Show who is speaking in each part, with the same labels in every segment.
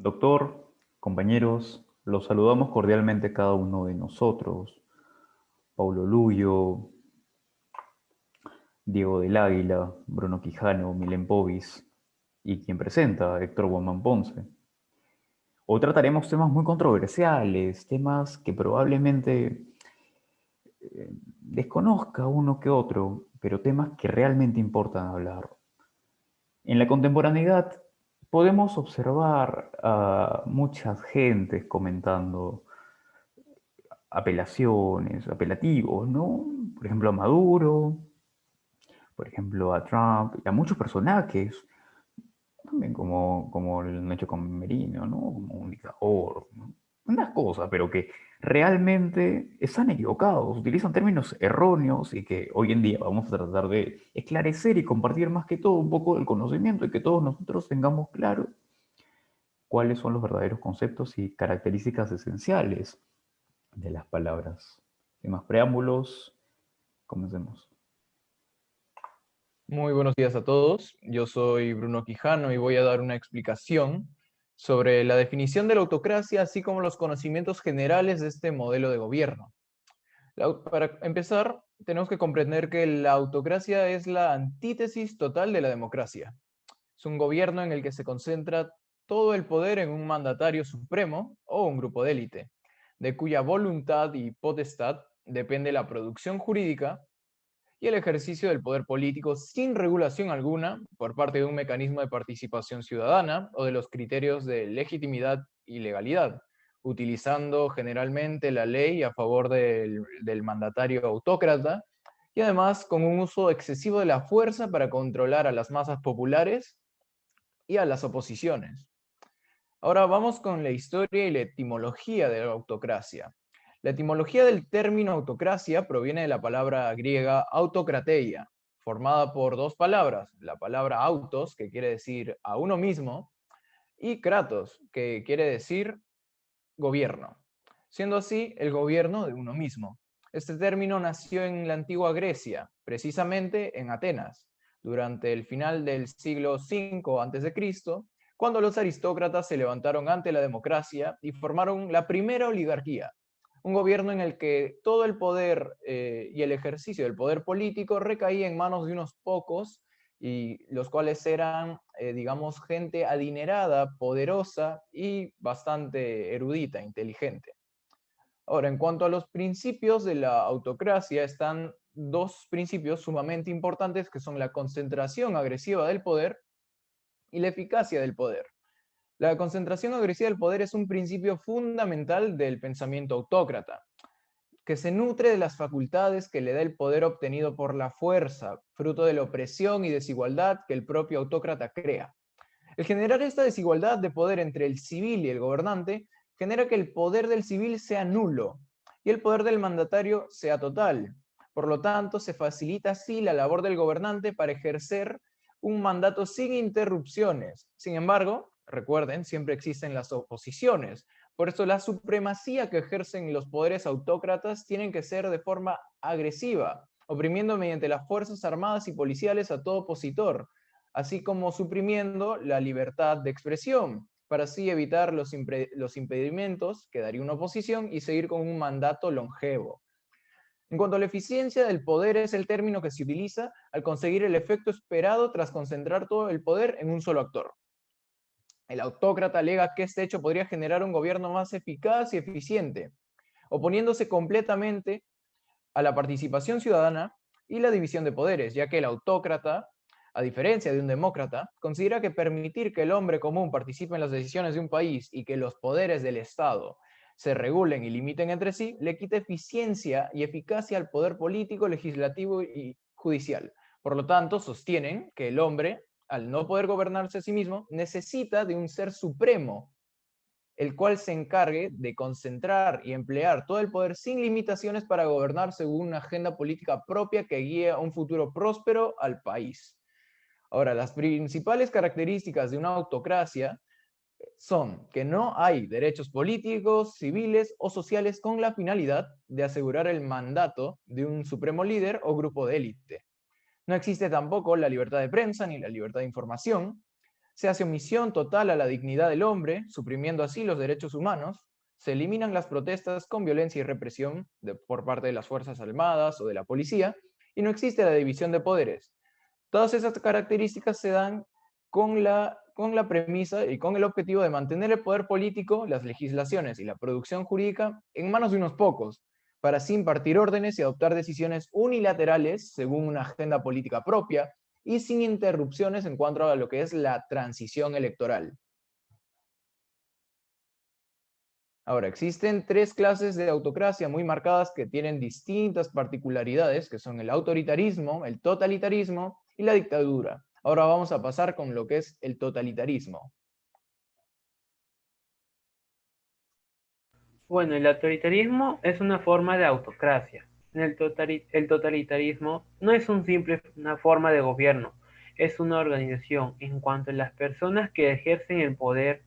Speaker 1: Doctor, compañeros, los saludamos cordialmente cada uno de nosotros. Paulo Luyo, Diego del Águila, Bruno Quijano, Milen Povis y quien presenta, Héctor Guamán Ponce. Hoy trataremos temas muy controversiales, temas que probablemente desconozca uno que otro, pero temas que realmente importan hablar. En la contemporaneidad podemos observar a muchas gentes comentando apelaciones, apelativos, ¿no? Por ejemplo, a Maduro, por ejemplo, a Trump, y a muchos personajes, también como lo han hecho con Merino, ¿no? Como un dictador, ¿no? Unas cosas, pero que realmente están equivocados, utilizan términos erróneos y que hoy en día vamos a tratar de esclarecer y compartir más que todo un poco del conocimiento y que todos nosotros tengamos claro cuáles son los verdaderos conceptos y características esenciales de las palabras. Sin más preámbulos, comencemos.
Speaker 2: Muy buenos días a todos. Yo soy Bruno Quijano y voy a dar una explicación sobre la definición de la autocracia, así como los conocimientos generales de este modelo de gobierno. Para empezar, tenemos que comprender que la autocracia es la antítesis total de la democracia. Es un gobierno en el que se concentra todo el poder en un mandatario supremo o un grupo de élite, de cuya voluntad y potestad depende la producción jurídica y el ejercicio del poder político sin regulación alguna por parte de un mecanismo de participación ciudadana o de los criterios de legitimidad y legalidad, utilizando generalmente la ley a favor del mandatario autócrata y además con un uso excesivo de la fuerza para controlar a las masas populares y a las oposiciones. Ahora vamos con la historia y la etimología de la autocracia. La etimología del término autocracia proviene de la palabra griega autokrateia, formada por dos palabras, la palabra autos, que quiere decir a uno mismo, y kratos, que quiere decir gobierno, siendo así el gobierno de uno mismo. Este término nació en la antigua Grecia, precisamente en Atenas, durante el final del siglo V a.C., cuando los aristócratas se levantaron ante la democracia y formaron la primera oligarquía, un gobierno en el que todo el poder y el ejercicio del poder político recaía en manos de unos pocos, y los cuales eran, digamos, gente adinerada, poderosa y bastante erudita, inteligente. Ahora, en cuanto a los principios de la autocracia, están dos principios sumamente importantes que son la concentración agresiva del poder y la eficacia del poder. La concentración agresiva del poder es un principio fundamental del pensamiento autócrata, que se nutre de las facultades que le da el poder obtenido por la fuerza, fruto de la opresión y desigualdad que el propio autócrata crea. El generar esta desigualdad de poder entre el civil y el gobernante genera que el poder del civil sea nulo y el poder del mandatario sea total. Por lo tanto, se facilita así la labor del gobernante para ejercer un mandato sin interrupciones. Sin embargo, recuerden, siempre existen las oposiciones. Por eso la supremacía que ejercen los poderes autócratas tienen que ser de forma agresiva, oprimiendo mediante las fuerzas armadas y policiales a todo opositor, así como suprimiendo la libertad de expresión, para así evitar los impedimentos que daría una oposición y seguir con un mandato longevo. En cuanto a la eficiencia del poder, es el término que se utiliza al conseguir el efecto esperado tras concentrar todo el poder en un solo actor. El autócrata alega que este hecho podría generar un gobierno más eficaz y eficiente, oponiéndose completamente a la participación ciudadana y la división de poderes, ya que el autócrata, a diferencia de un demócrata, considera que permitir que el hombre común participe en las decisiones de un país y que los poderes del Estado se regulen y limiten entre sí, le quita eficiencia y eficacia al poder político, legislativo y judicial. Por lo tanto, sostienen que el hombre, al no poder gobernarse a sí mismo, necesita de un ser supremo, el cual se encargue de concentrar y emplear todo el poder sin limitaciones para gobernar según una agenda política propia que guíe a un futuro próspero al país. Ahora, las principales características de una autocracia son que no hay derechos políticos, civiles o sociales con la finalidad de asegurar el mandato de un supremo líder o grupo de élite. No existe tampoco la libertad de prensa ni la libertad de información. se hace omisión total a la dignidad del hombre, suprimiendo así los derechos humanos, se eliminan las protestas con violencia y represión por parte de las Fuerzas Armadas o de la policía, y no existe la división de poderes. Todas esas características se dan con la premisa y con el objetivo de mantener el poder político, las legislaciones y la producción jurídica en manos de unos pocos, para así impartir órdenes y adoptar decisiones unilaterales según una agenda política propia y sin interrupciones en cuanto a lo que es la transición electoral. Ahora, existen tres clases de autocracia muy marcadas que tienen distintas particularidades, que son el autoritarismo, el totalitarismo y la dictadura. Ahora vamos a pasar con lo que es el totalitarismo.
Speaker 3: Bueno, el autoritarismo es una forma de autocracia. El totalitarismo no es una forma de gobierno, es una organización en cuanto a las personas que ejercen el poder,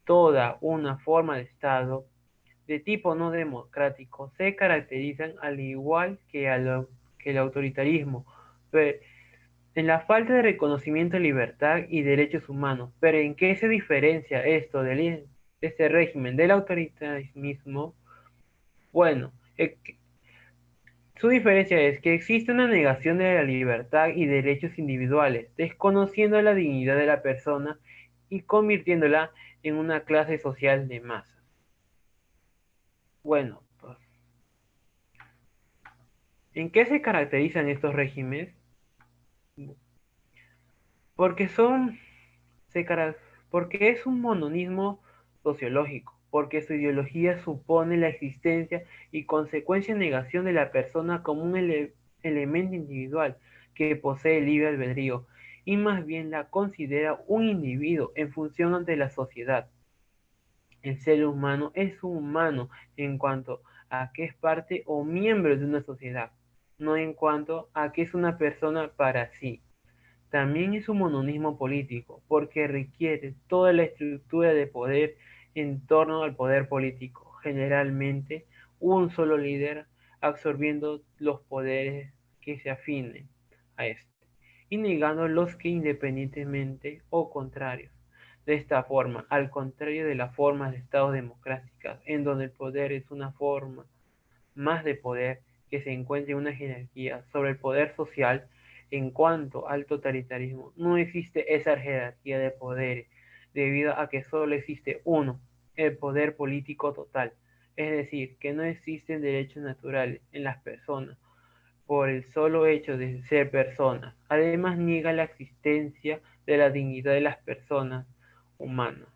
Speaker 3: toda una forma de Estado de tipo no democrático se caracterizan al igual que el autoritarismo, en la falta de reconocimiento de libertad y derechos humanos. Pero ¿en qué se diferencia esto de este régimen del autoritarismo? Bueno, su diferencia es que existe una negación de la libertad y derechos individuales, desconociendo la dignidad de la persona y convirtiéndola en una clase social de masas. Bueno, pues, ¿en qué se caracterizan estos regímenes? Porque son, se cara- porque es un mononismo sociológico, porque su ideología supone la existencia y consecuencia negación de la persona como un elemento individual que posee libre albedrío, y más bien la considera un individuo en función ante la sociedad. El ser humano es humano en cuanto a que es parte o miembro de una sociedad, no en cuanto a que es una persona para sí. También es un mononismo político, porque requiere toda la estructura de poder en torno al poder político, generalmente un solo líder absorbiendo los poderes que se afinen a este, y negando los que independientemente o contrarios. De esta forma, al contrario de las formas de estados democráticas, en donde el poder es una forma más de poder que se encuentra en una jerarquía sobre el poder social, en cuanto al totalitarismo, no existe esa jerarquía de poderes, debido a que solo existe uno, el poder político total, es decir, que no existen derechos naturales en las personas por el solo hecho de ser personas. Además, niega la existencia de la dignidad de las personas humanas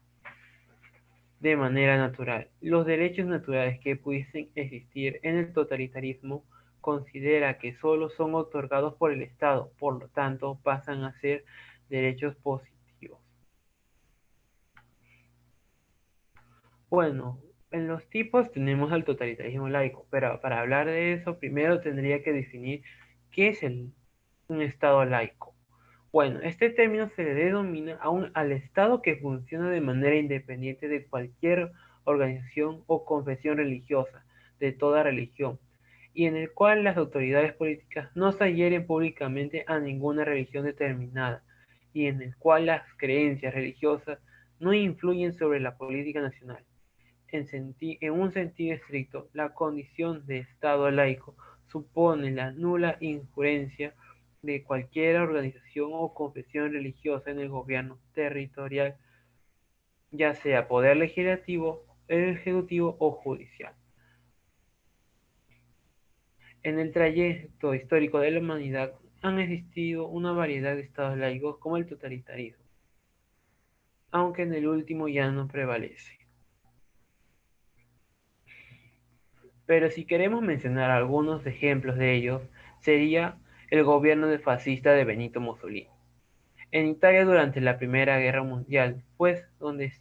Speaker 3: de manera natural. Los derechos naturales que pudiesen existir en el totalitarismo considera que solo son otorgados por el Estado, por lo tanto pasan a ser derechos positivos. Bueno, en los tipos tenemos al totalitarismo laico, pero para hablar de eso primero tendría que definir qué es un Estado laico. Bueno, este término se le denomina al Estado que funciona de manera independiente de cualquier organización o confesión religiosa, de toda religión, y en el cual las autoridades políticas no se adhieren públicamente a ninguna religión determinada, y en el cual las creencias religiosas no influyen sobre la política nacional. En un sentido estricto, la condición de Estado laico supone la nula injerencia de cualquier organización o confesión religiosa en el gobierno territorial, ya sea poder legislativo, ejecutivo o judicial. En el trayecto histórico de la humanidad han existido una variedad de estados laicos como el totalitarismo, aunque en el último ya no prevalece. Pero si queremos mencionar algunos ejemplos de ellos, sería el gobierno fascista de Benito Mussolini. En Italia durante la Primera Guerra Mundial, pues donde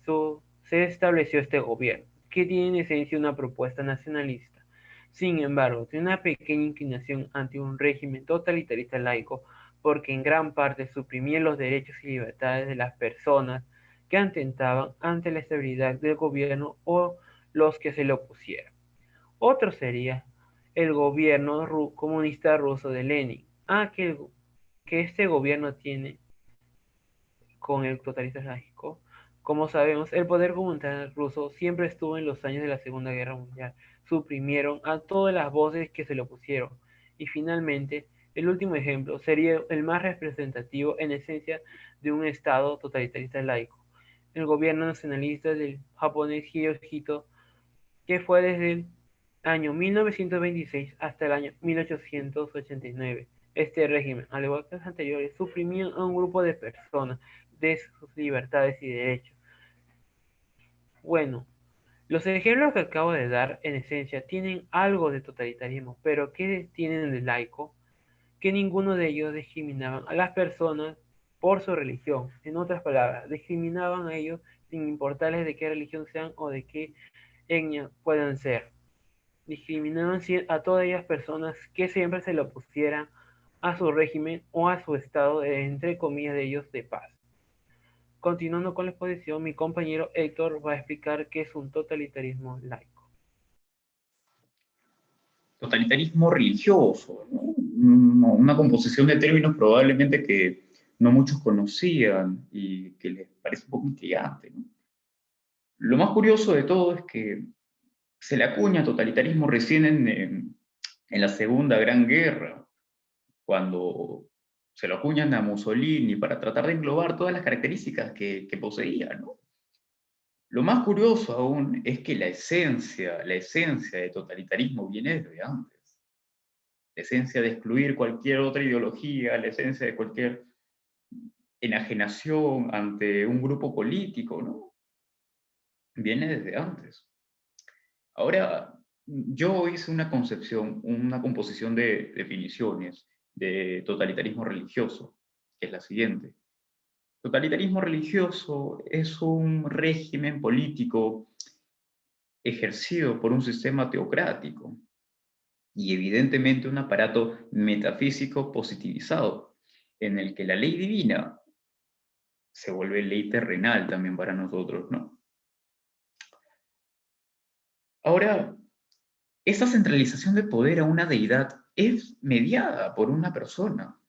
Speaker 3: se estableció este gobierno, que tiene en esencia una propuesta nacionalista. Sin embargo, tiene una pequeña inclinación ante un régimen totalitarista laico, porque en gran parte suprimía los derechos y libertades de las personas que atentaban ante la estabilidad del gobierno o los que se le opusieran. Otro sería el gobierno comunista ruso de Lenin, que este gobierno tiene con el totalitarismo laico. Como sabemos, el poder gubernamental ruso siempre estuvo en los años de la Segunda Guerra Mundial. Suprimieron a todas las voces que se le opusieron. Y finalmente, el último ejemplo sería el más representativo en esencia de un Estado totalitarista laico, el gobierno nacionalista del japonés Hirohito, que fue desde el año 1926 hasta el año 1889. Este régimen, al igual que los anteriores, suprimió a un grupo de personas de sus libertades y derechos. Bueno, los ejemplos que acabo de dar, en esencia, tienen algo de totalitarismo, pero ¿qué tienen de laico? Que ninguno de ellos discriminaban a las personas por su religión. En otras palabras, discriminaban a ellos sin importarles de qué religión sean o de qué etnia puedan ser. Discriminaban a todas ellas personas que siempre se le opusieran a su régimen o a su estado de, entre comillas, de ellos de paz. Continuando con la exposición, mi compañero Héctor va a explicar qué es un totalitarismo laico.
Speaker 1: Totalitarismo religioso, ¿no? Una composición de términos probablemente que no muchos conocían y que les parece un poco intrigante, ¿no? Lo más curioso de todo es que se le acuña totalitarismo recién en la Segunda Gran Guerra, cuando se lo acuñan a Mussolini para tratar de englobar todas las características que poseía, ¿no? Lo más curioso aún es que la esencia de totalitarismo viene desde antes. La esencia de excluir cualquier otra ideología, la esencia de cualquier enajenación ante un grupo político, ¿no? Viene desde antes. Ahora, yo hice una concepción, una composición de definiciones de totalitarismo religioso, que es la siguiente. Totalitarismo religioso es un régimen político ejercido por un sistema teocrático y evidentemente un aparato metafísico positivizado, en el que la ley divina se vuelve ley terrenal también para nosotros, ¿no? Ahora, esa centralización de poder a una deidad es mediada por una persona,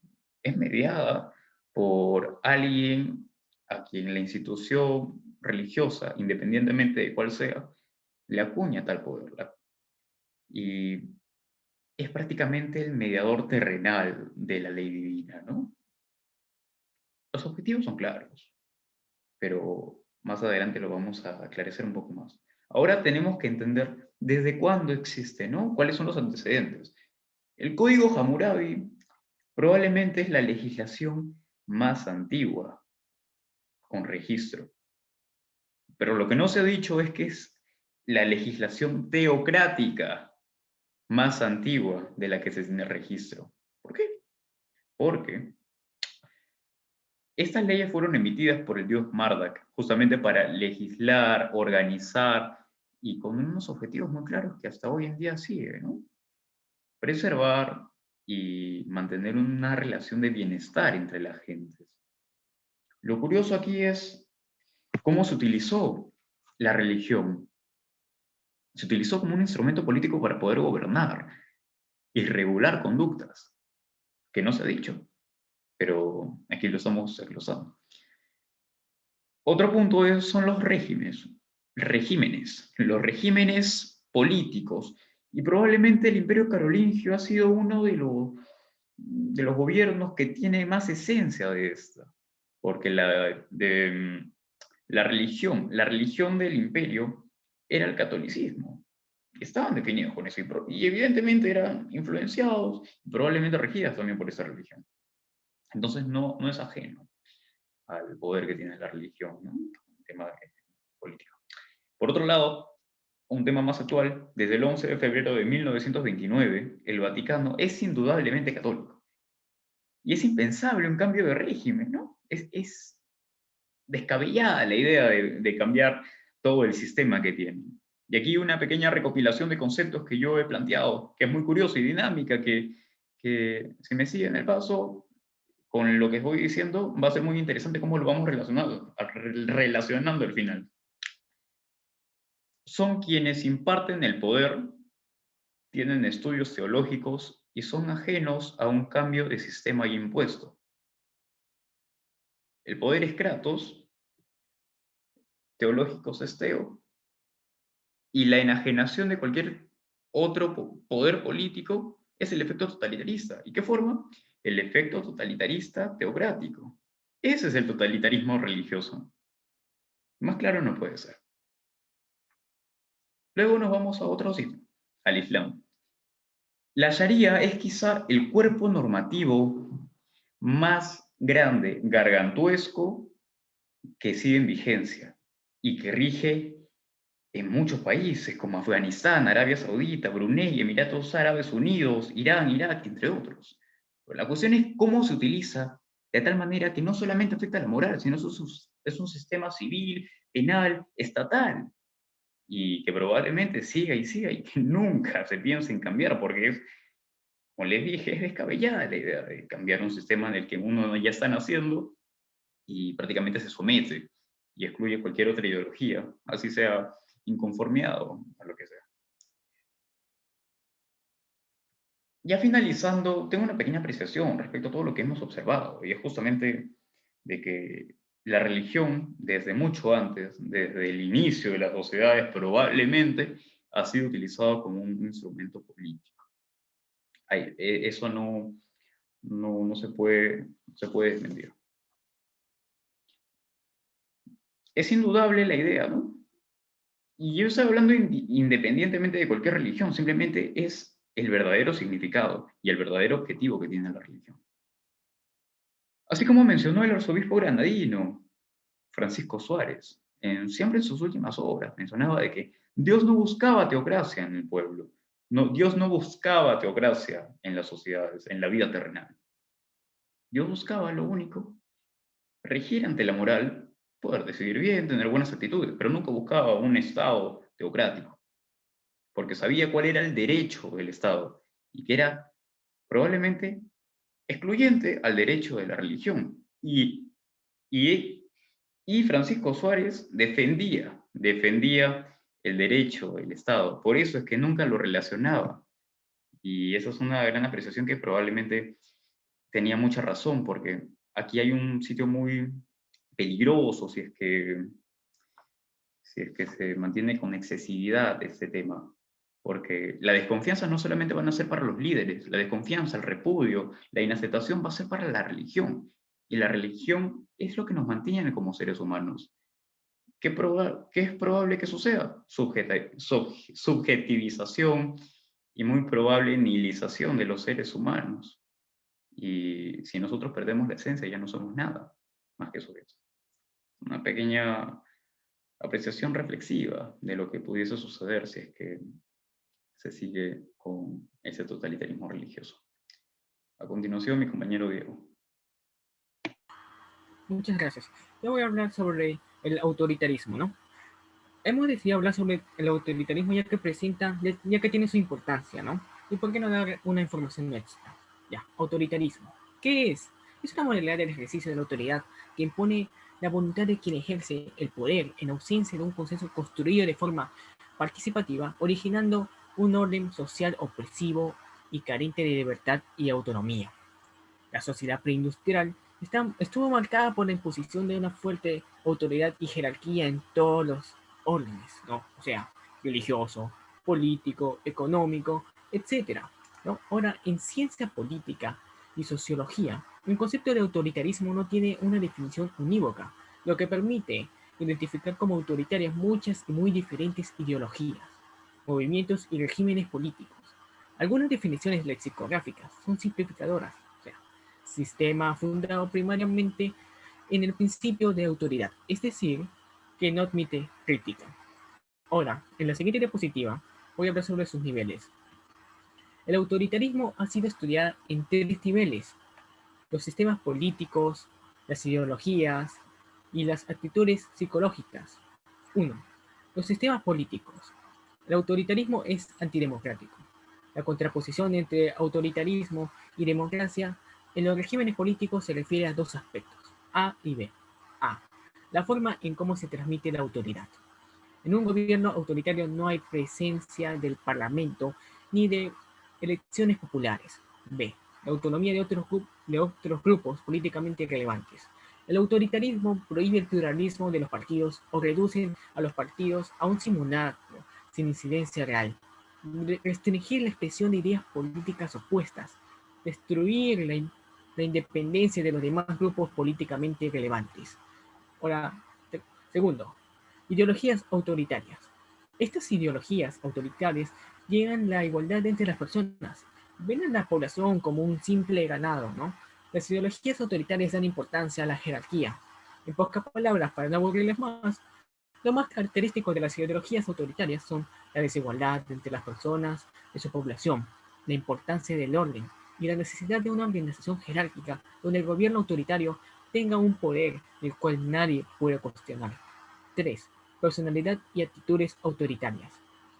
Speaker 1: es mediada por alguien a quien la institución religiosa, independientemente de cuál sea, le acuña tal poder. Y es prácticamente el mediador terrenal de la ley divina, ¿no? Los objetivos son claros, pero más adelante lo vamos a aclarecer un poco más. Ahora tenemos que entender desde cuándo existe, ¿no? ¿Cuáles son los antecedentes? El Código Hammurabi probablemente es la legislación más antigua con registro. Pero lo que no se ha dicho es que es la legislación teocrática más antigua de la que se tiene registro. ¿Por qué? Porque estas leyes fueron emitidas por el dios Marduk justamente para legislar, organizar y con unos objetivos muy claros que hasta hoy en día sigue, ¿no? Preservar y mantener una relación de bienestar entre las gentes. Lo curioso aquí es cómo se utilizó la religión. Se utilizó como un instrumento político para poder gobernar y regular conductas, que no se ha dicho, pero aquí lo estamos desglosando. Otro punto son los los regímenes políticos. Y probablemente el Imperio Carolingio ha sido uno de los gobiernos que tiene más esencia de esta, porque la religión del imperio era el catolicismo. Estaban definidos con eso y evidentemente eran influenciados y probablemente regidas también por esa religión. Entonces no es ajeno al poder que tiene la religión, ¿no? Un tema político. Por otro lado, un tema más actual, desde el 11 de febrero de 1929, el Vaticano es indudablemente católico. Y es impensable un cambio de régimen, ¿no? Es descabellada la idea de cambiar todo el sistema que tienen. Y aquí una pequeña recopilación de conceptos que yo he planteado, que es muy curiosa y dinámica, que si me siguen el paso con lo que voy diciendo, va a ser muy interesante cómo lo vamos relacionando al final. Son quienes imparten el poder, tienen estudios teológicos y son ajenos a un cambio de sistema y impuesto. El poder es Kratos, teológicos es Teo, y la enajenación de cualquier otro poder político es el efecto totalitarista. ¿Y qué forma? El efecto totalitarista teocrático. Ese es el totalitarismo religioso. Más claro no puede ser. Luego nos vamos a otro sitio, al Islam. La Sharia es quizá el cuerpo normativo más grande, gargantuesco, que sigue en vigencia y que rige en muchos países como Afganistán, Arabia Saudita, Brunei, Emiratos Árabes Unidos, Irán, Irak, entre otros. Pero la cuestión es cómo se utiliza de tal manera que no solamente afecta a la moral, sino es un sistema civil, penal, estatal, y que probablemente siga y que nunca se piense en cambiar, porque es, como les dije, es descabellada la idea de cambiar un sistema en el que uno ya está naciendo y prácticamente se somete y excluye cualquier otra ideología, así sea inconformidad o a lo que sea. Ya finalizando, tengo una pequeña apreciación respecto a todo lo que hemos observado, y es justamente de que la religión, desde mucho antes, desde el inicio de las sociedades, probablemente ha sido utilizado como un instrumento político. Eso no se puede desmentir. Es indudable la idea, ¿no? Y yo estoy hablando independientemente de cualquier religión, simplemente es el verdadero significado y el verdadero objetivo que tiene la religión. Así como mencionó el arzobispo granadino, Francisco Suárez, siempre en sus últimas obras, mencionaba de que Dios no buscaba teocracia en el pueblo, no, Dios no buscaba teocracia en las sociedades, en la vida terrenal. Dios buscaba lo único, regir ante la moral, poder decidir bien, tener buenas actitudes, pero nunca buscaba un Estado teocrático, porque sabía cuál era el derecho del Estado y que era probablemente excluyente al derecho de la religión. Y, y Francisco Suárez defendía el derecho del Estado. Por eso es que nunca lo relacionaba. Y eso es una gran apreciación que probablemente tenía mucha razón, porque aquí hay un sitio muy peligroso si es que se mantiene con excesividad este tema. Porque la desconfianza no solamente van a ser para los líderes, la desconfianza, el repudio, la inaceptación va a ser para la religión. Y la religión es lo que nos mantiene como seres humanos. ¿Qué es probable que suceda? Subjetivización y muy probable nihilización de los seres humanos. Y si nosotros perdemos la esencia, ya no somos nada más que sujetos. Una pequeña apreciación reflexiva de lo que pudiese suceder si es que se sigue con ese totalitarismo religioso. A continuación, mi compañero Diego.
Speaker 3: Muchas gracias. Yo voy a hablar sobre el autoritarismo, ¿no? Hemos decidido hablar sobre el autoritarismo ya que tiene su importancia, ¿no? ¿Y por qué no dar una información extra? Ya, autoritarismo. ¿Qué es? Es una modalidad del ejercicio de la autoridad que impone la voluntad de quien ejerce el poder en ausencia de un consenso construido de forma participativa, originando un orden social opresivo y carente de libertad y autonomía. La sociedad preindustrial estuvo marcada por la imposición de una fuerte autoridad y jerarquía en todos los órdenes, ¿no? O sea, religioso, político, económico, etcétera, ¿no? Ahora, en ciencia política y sociología, el concepto de autoritarismo no tiene una definición unívoca, lo que permite identificar como autoritarias muchas y muy diferentes ideologías, movimientos y regímenes políticos. Algunas definiciones lexicográficas son simplificadoras, o sea, sistema fundado primariamente en el principio de autoridad, es decir, que no admite crítica. Ahora, en la siguiente diapositiva voy a hablar sobre sus niveles. El autoritarismo ha sido estudiado en tres niveles: los sistemas políticos, las ideologías y las actitudes psicológicas. 1. Los sistemas políticos. El autoritarismo es antidemocrático. La contraposición entre autoritarismo y democracia en los regímenes políticos se refiere a dos aspectos, A y B. A. La forma en cómo se transmite la autoridad. En un gobierno autoritario no hay presencia del parlamento ni de elecciones populares. B. La autonomía de otros grupos políticamente relevantes.
Speaker 4: El autoritarismo prohíbe el pluralismo de los partidos o reduce a los partidos a un simulacro sin incidencia real. Restringir la expresión de ideas políticas opuestas. Destruir la independencia de los demás grupos políticamente relevantes. Ahora, segundo, ideologías autoritarias. Estas ideologías autoritarias llegan la igualdad entre las personas. Ven a la población como un simple ganado, ¿no? Las ideologías autoritarias dan importancia a la jerarquía. En pocas palabras, para no aburrirles más, lo más característico de las ideologías autoritarias son la desigualdad entre las personas de su población, la importancia del orden y la necesidad de una organización jerárquica donde el gobierno autoritario tenga un poder del cual nadie puede cuestionar. 3. Personalidad y actitudes autoritarias.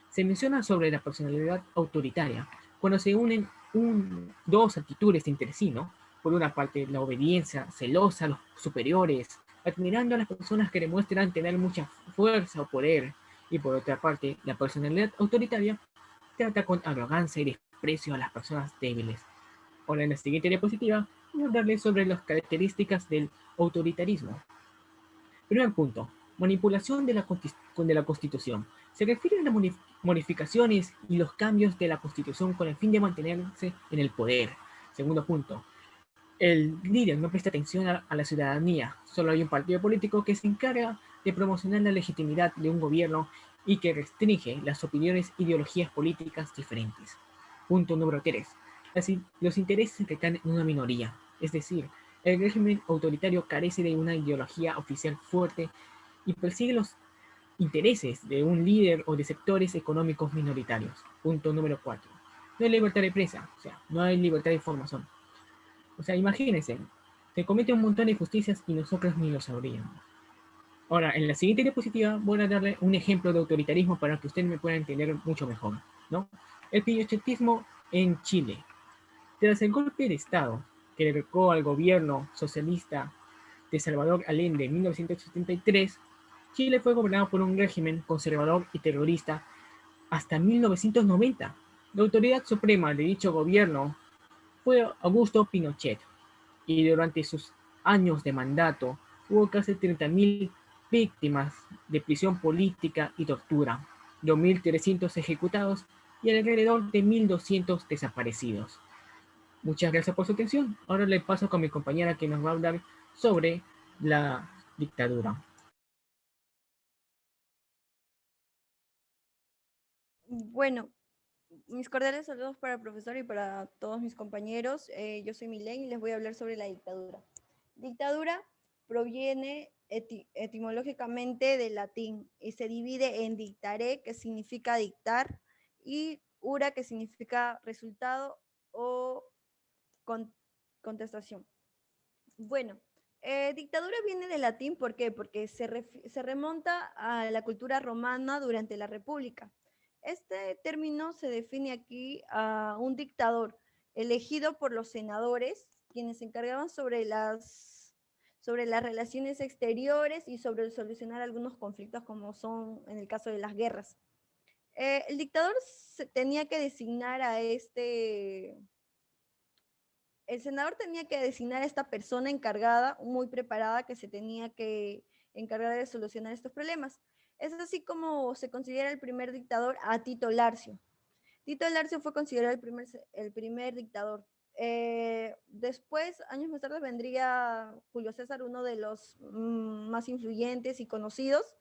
Speaker 4: Se menciona sobre la personalidad autoritaria cuando se unen dos actitudes entre sí, ¿no? Por una parte, la obediencia celosa a los superiores, admirando a las personas que demuestran tener mucha fuerza o poder, y por otra parte, la personalidad autoritaria trata con arrogancia y desprecio a las personas débiles. Ahora, en la siguiente diapositiva, voy a hablarles sobre las características del autoritarismo. Primer punto, manipulación de la Constitución. Se refiere a las modificaciones y los cambios de la Constitución con el fin de mantenerse en el poder. Segundo punto, el líder no presta atención a la ciudadanía. Solo hay un partido político que se encarga de promocionar la legitimidad de un gobierno y que restringe las opiniones e ideologías políticas diferentes. Punto número 3. Los intereses recaen en una minoría. Es decir, el régimen autoritario carece de una ideología oficial fuerte y persigue los intereses de un líder o de sectores económicos minoritarios. Punto número 4. No hay libertad de prensa, o sea, no hay libertad de información. O sea, imagínense, se comete un montón de injusticias y nosotros ni lo sabríamos. Ahora, en la siguiente diapositiva voy a darle un ejemplo de autoritarismo para que usted me pueda entender mucho mejor, ¿no? El pinochetismo en Chile. Tras el golpe de Estado que derrocó al gobierno socialista de Salvador Allende en 1973, Chile fue gobernado por un régimen conservador y terrorista hasta 1990. La autoridad suprema de dicho gobierno fue Augusto Pinochet, y durante sus años de mandato hubo casi 30.000 víctimas de prisión política y tortura, 2.300 ejecutados y alrededor de 1.200 desaparecidos. Muchas gracias por su atención. Ahora le paso con mi compañera que nos va a hablar sobre la dictadura.
Speaker 5: Bueno, mis cordiales saludos para el profesor y para todos mis compañeros. Yo soy Milén y les voy a hablar sobre la dictadura. Dictadura proviene etimológicamente del latín y se divide en dictare, que significa dictar, y ura, que significa resultado o contestación. Bueno, dictadura viene del latín, ¿por qué? Porque se remonta a la cultura romana durante la República. Este término se define aquí a un dictador elegido por los senadores, quienes se encargaban sobre las relaciones exteriores y sobre solucionar algunos conflictos como son en el caso de las guerras. El dictador tenía que designar a el senador tenía que designar a esta persona encargada, muy preparada, que se tenía que encargar de solucionar estos problemas. Es así como se considera el primer dictador a Tito Larcio. Tito Larcio fue considerado el primer dictador. Después, años más tarde, vendría Julio César, uno de los más influyentes y conocidos,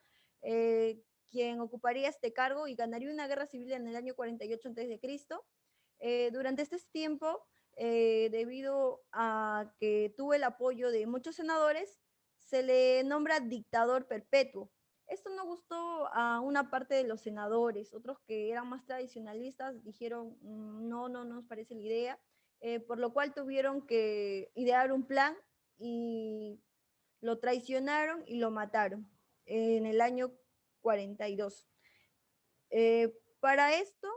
Speaker 5: quien ocuparía este cargo y ganaría una guerra civil en el año 48 a.C. Durante este tiempo, debido a que tuvo el apoyo de muchos senadores, se le nombra dictador perpetuo. Esto no gustó a una parte de los senadores, otros que eran más tradicionalistas dijeron no, no nos parece la idea, por lo cual tuvieron que idear un plan y lo traicionaron y lo mataron en el año 42. Para esto,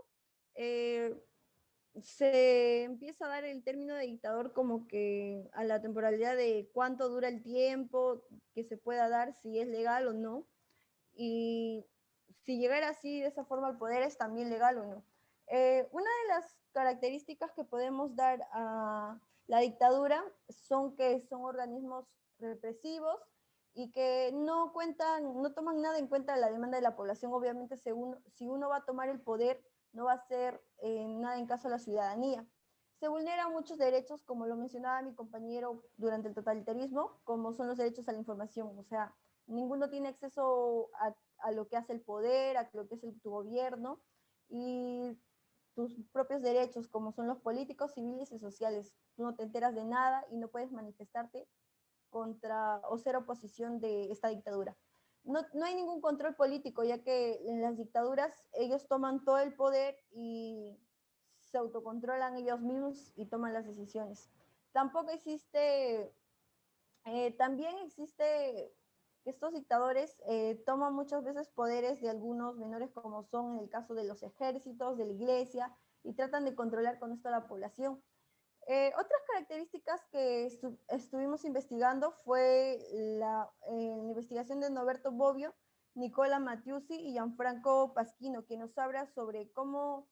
Speaker 5: se empieza a dar el término de dictador como que a la temporalidad de cuánto dura el tiempo que se pueda dar, si es legal o no, y si llegara así de esa forma al poder es también legal o no. Una de las características que podemos dar a la dictadura son que son organismos represivos y que no toman nada en cuenta de la demanda de la población. Obviamente, si uno va a tomar el poder, no va a hacer nada en caso a la ciudadanía. Se vulneran muchos derechos, como lo mencionaba mi compañero, durante el totalitarismo, como son los derechos a la información. O sea, ninguno tiene acceso a lo que hace el poder, a lo que es tu gobierno, y tus propios derechos, como son los políticos, civiles y sociales. Tú no te enteras de nada y no puedes manifestarte contra o ser oposición de esta dictadura. No hay ningún control político, ya que en las dictaduras ellos toman todo el poder y se autocontrolan ellos mismos y toman las decisiones. También existe que estos dictadores toman muchas veces poderes de algunos menores, como son en el caso de los ejércitos, de la iglesia, y tratan de controlar con esto a la población. Otras características que estuvimos investigando fue la investigación de Norberto Bobbio, Nicola Mattiusi y Gianfranco Pasquino, que nos habla sobre cómo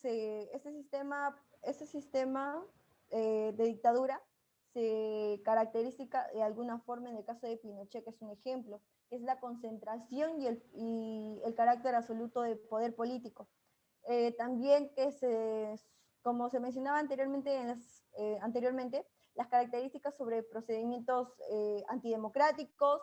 Speaker 5: este sistema de dictadura se caracteriza de alguna forma en el caso de Pinochet, que es un ejemplo, que es la concentración y el carácter absoluto de poder político. También como se mencionaba anteriormente, las características sobre procedimientos antidemocráticos,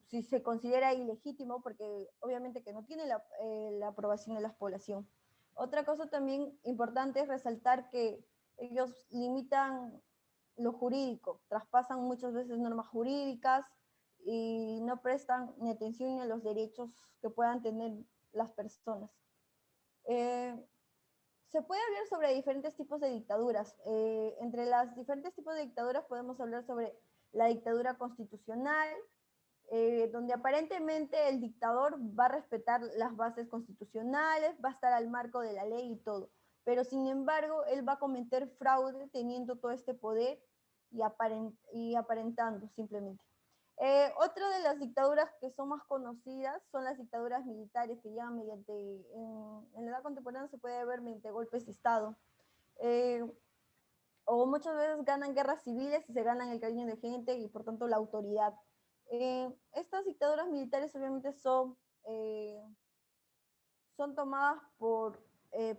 Speaker 5: si se considera ilegítimo, porque obviamente que no tiene la aprobación de la población. Otra cosa también importante es resaltar que ellos limitan lo jurídico, traspasan muchas veces normas jurídicas y no prestan ni atención ni a los derechos que puedan tener las personas. Se puede hablar sobre diferentes tipos de dictaduras. Entre los diferentes tipos de dictaduras podemos hablar sobre la dictadura constitucional, donde aparentemente el dictador va a respetar las bases constitucionales, va a estar al marco de la ley y todo, pero sin embargo él va a cometer fraude teniendo todo este poder y aparentando simplemente. Otra de las dictaduras que son más conocidas son las dictaduras militares, que llegan en la edad contemporánea se puede ver mediante golpes de Estado. O muchas veces ganan guerras civiles y se ganan el cariño de gente y por tanto la autoridad. Estas dictaduras militares obviamente son tomadas por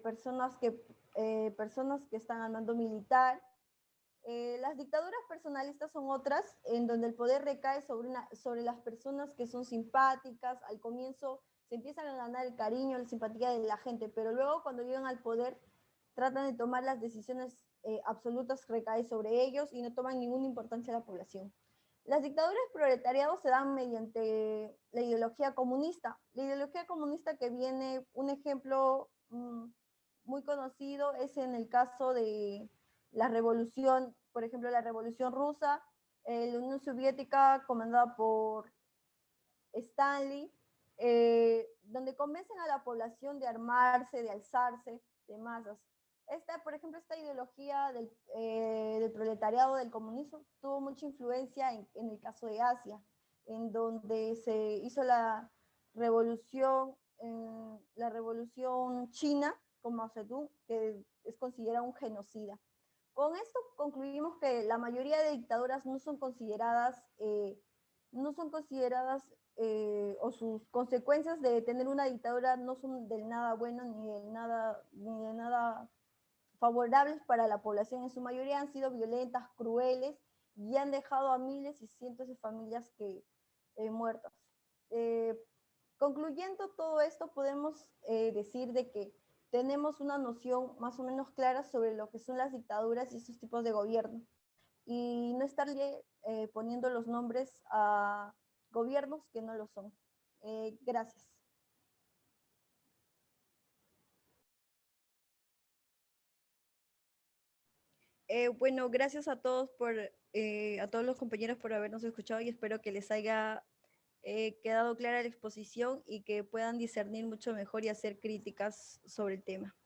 Speaker 5: personas que están al mando militar. Las dictaduras personalistas son otras en donde el poder recae sobre las personas que son simpáticas. Al comienzo se empiezan a ganar el cariño, la simpatía de la gente, pero luego cuando llegan al poder tratan de tomar las decisiones absolutas que recaen sobre ellos y no toman ninguna importancia a la población. Las dictaduras proletariados se dan mediante la ideología comunista. La ideología comunista que viene, un ejemplo muy conocido es en el caso de la revolución, por ejemplo, la revolución rusa, la Unión Soviética comandada por Stanley, donde convencen a la población de armarse, de alzarse, de masas. Por ejemplo, esta ideología del proletariado, del comunismo, tuvo mucha influencia en el caso de Asia, en donde se hizo la revolución china con Mao Zedong, que es considerada un genocida. Con esto concluimos que la mayoría de dictaduras no son consideradas o sus consecuencias de tener una dictadura no son del nada buenas ni de nada favorables para la población. En su mayoría han sido violentas, crueles y han dejado a miles y cientos de familias muertas. Concluyendo todo esto, podemos decir de que tenemos una noción más o menos clara sobre lo que son las dictaduras y sus tipos de gobierno, y no estarle poniendo los nombres a gobiernos que no lo son. Gracias. Bueno, gracias a todos a todos los compañeros por habernos escuchado, y espero que les haya quedado clara la exposición y que puedan discernir mucho mejor y hacer críticas sobre el tema.